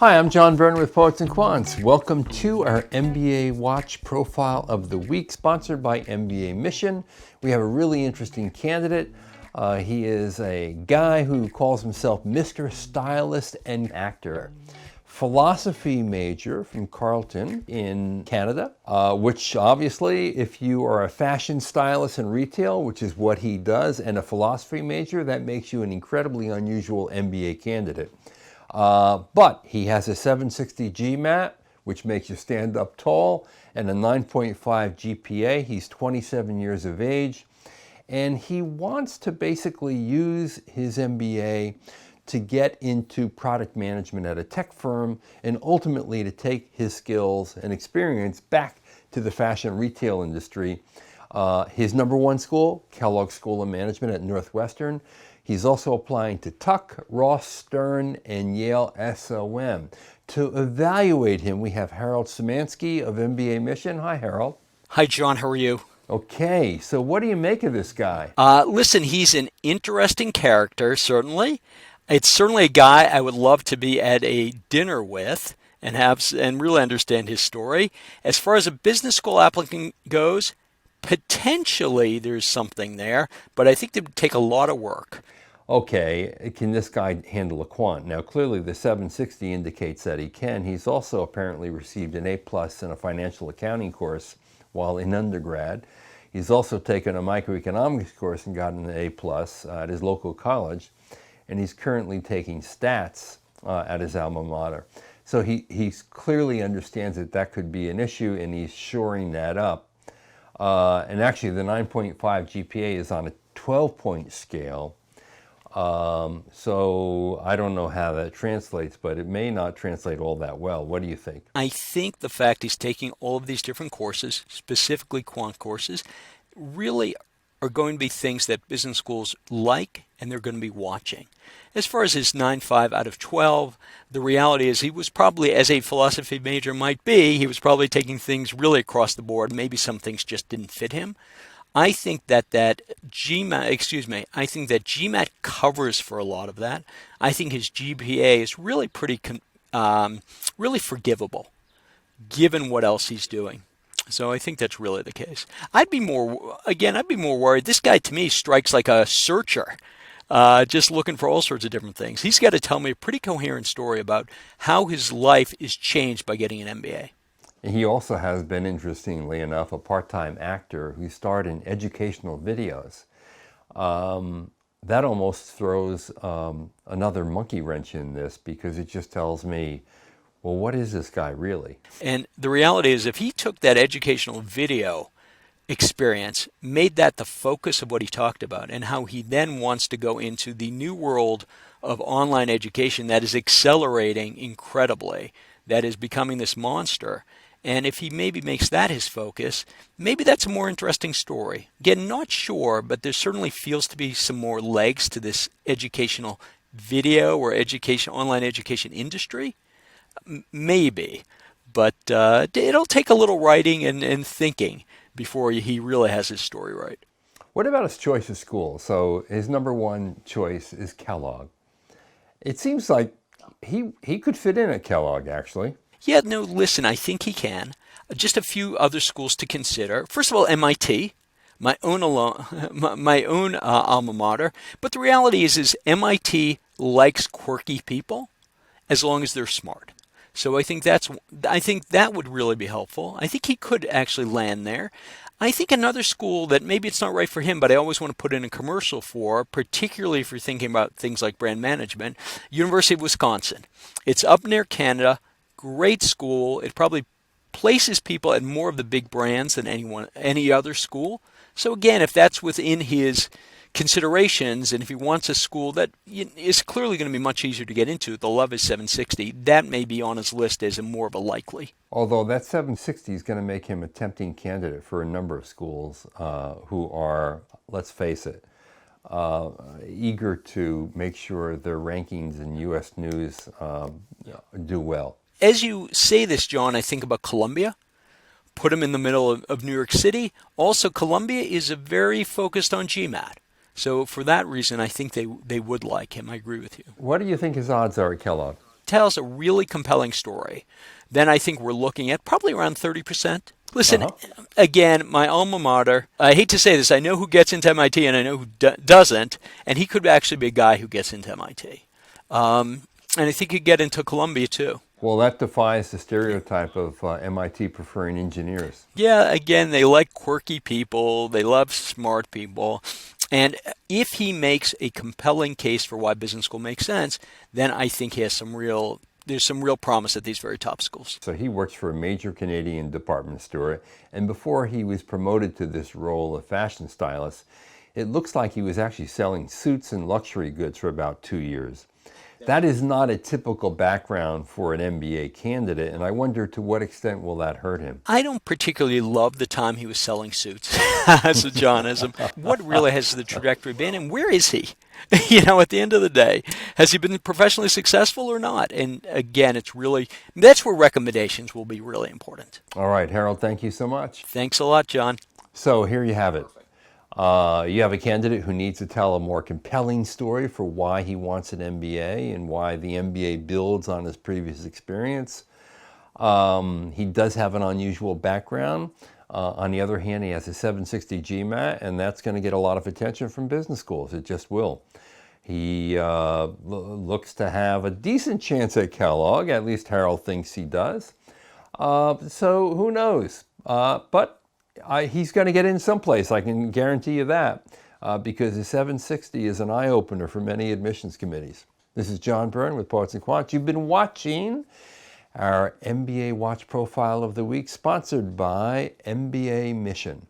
Hi, I'm John Byrne with Poets and Quants. Welcome to our MBA Watch Profile of the Week, sponsored by mbaMission. We have a really interesting candidate. He is a guy who calls himself Mr. Stylist and Actor. Philosophy major from Carleton in Canada, which obviously, if you are a fashion stylist in retail, which is what he does, and a philosophy major, that makes you an incredibly unusual MBA candidate. But he has a 760 GMAT, which makes you stand up tall, and a 9.5 GPA. He's 27 years of age, and he wants to basically use his MBA to get into product management at a tech firm and ultimately to take his skills and experience back to the fashion retail industry. His number one school, Kellogg School of Management at Northwestern. He's also applying to Tuck, Ross Stern, and Yale SOM. To evaluate him, we have Harold Simansky of mbaMission. Hi, Harold. Hi, John. How are you? Okay, so what do you make of this guy? Listen, he's an interesting character, certainly. It's certainly a guy I would love to be at a dinner with and really understand his story. As far as a business school applicant goes, potentially there's something there, but I think it would take a lot of work. Okay, can this guy handle a quant? Now, clearly the 760 indicates that he can. He's also apparently received an A+ in a financial accounting course while in undergrad. He's also taken a microeconomics course and gotten an A+ at his local college, and he's currently taking stats at his alma mater. So he clearly understands that that could be an issue, and he's shoring that up. And actually, the 9.5 GPA is on a 12-point scale. So I don't know how that translates, but it may not translate all that well. What do you think? I think the fact he's taking all of these different courses, specifically quant courses, really are going to be things that business schools like and they're going to be watching. As far as his 9.5 out of 12, the reality is he was probably, as a philosophy major might be, he was probably taking things really across the board. Maybe some things just didn't fit him. I think that GMAT covers for a lot of that. I think his GPA is really really forgivable, given what else he's doing. So I think that's really the case. I'd be more worried. This guy to me strikes like a searcher, just looking for all sorts of different things. He's got to tell me a pretty coherent story about how his life is changed by getting an MBA. He also has been, interestingly enough, a part-time actor who starred in educational videos. That almost throws another monkey wrench in this, because it just tells me, well, what is this guy really? And the reality is, if he took that educational video experience, made that the focus of what he talked about, and how he then wants to go into the new world of online education that is accelerating incredibly, that is becoming this monster, and if he maybe makes that his focus, maybe that's a more interesting story. Again, not sure, but there certainly feels to be some more legs to this educational video or online education industry. Maybe, but it'll take a little writing and thinking before he really has his story right. What about his choice of school? So his number one choice is Kellogg. It seems like he could fit in at Kellogg, actually. Yeah, no, listen, I think he can. Just a few other schools to consider. First of all, MIT, my own alma mater. But the reality is MIT likes quirky people as long as they're smart. So I think that would really be helpful. I think he could actually land there. I think another school that maybe it's not right for him, but I always want to put in a commercial for, particularly if you're thinking about things like brand management, University of Wisconsin. It's up near Canada. Great school. It probably places people at more of the big brands than any other school. So again, if that's within his considerations, and if he wants a school that is clearly going to be much easier to get into, the love is 760, that may be on his list as more of a likely. Although that 760 is going to make him a tempting candidate for a number of schools who are, let's face it, eager to make sure their rankings in U.S. news do well. As you say this, John, I think about Columbia. Put him in the middle of New York City. Also, Columbia is very focused on GMAT. So for that reason, I think they would like him. I agree with you. What do you think his odds are at Kellogg? tells a really compelling story, then I think we're looking at probably around 30%. Listen, again, my alma mater, I hate to say this, I know who gets into MIT and I know who doesn't, and he could actually be a guy who gets into MIT. And I think he'd get into Columbia too. Well, that defies the stereotype of MIT preferring engineers. Yeah, again, they like quirky people, they love smart people. And if he makes a compelling case for why business school makes sense, then I think he has there's some real promise at these very top schools. So he works for a major Canadian department store, and before he was promoted to this role of fashion stylist, it looks like he was actually selling suits and luxury goods for about 2 years. That is not a typical background for an MBA candidate, and I wonder to what extent will that hurt him? I don't particularly love the time he was selling suits as a Johnism. What really has the trajectory been, and where is he? At the end of the day, has he been professionally successful or not? And again, that's where recommendations will be really important. All right, Harold, thank you so much. Thanks a lot, John. So here you have it. You have a candidate who needs to tell a more compelling story for why he wants an MBA and why the MBA builds on his previous experience. He does have an unusual background. On the other hand, he has a 760 GMAT, and that's going to get a lot of attention from business schools. It just will. He looks to have a decent chance at Kellogg, at least Harold thinks he does. So who knows? But he's going to get in someplace, I can guarantee you that, because the 760 is an eye-opener for many admissions committees. This is John Byrne with Poets and Quants. You've been watching our MBA Watch Profile of the Week, sponsored by MBA Mission.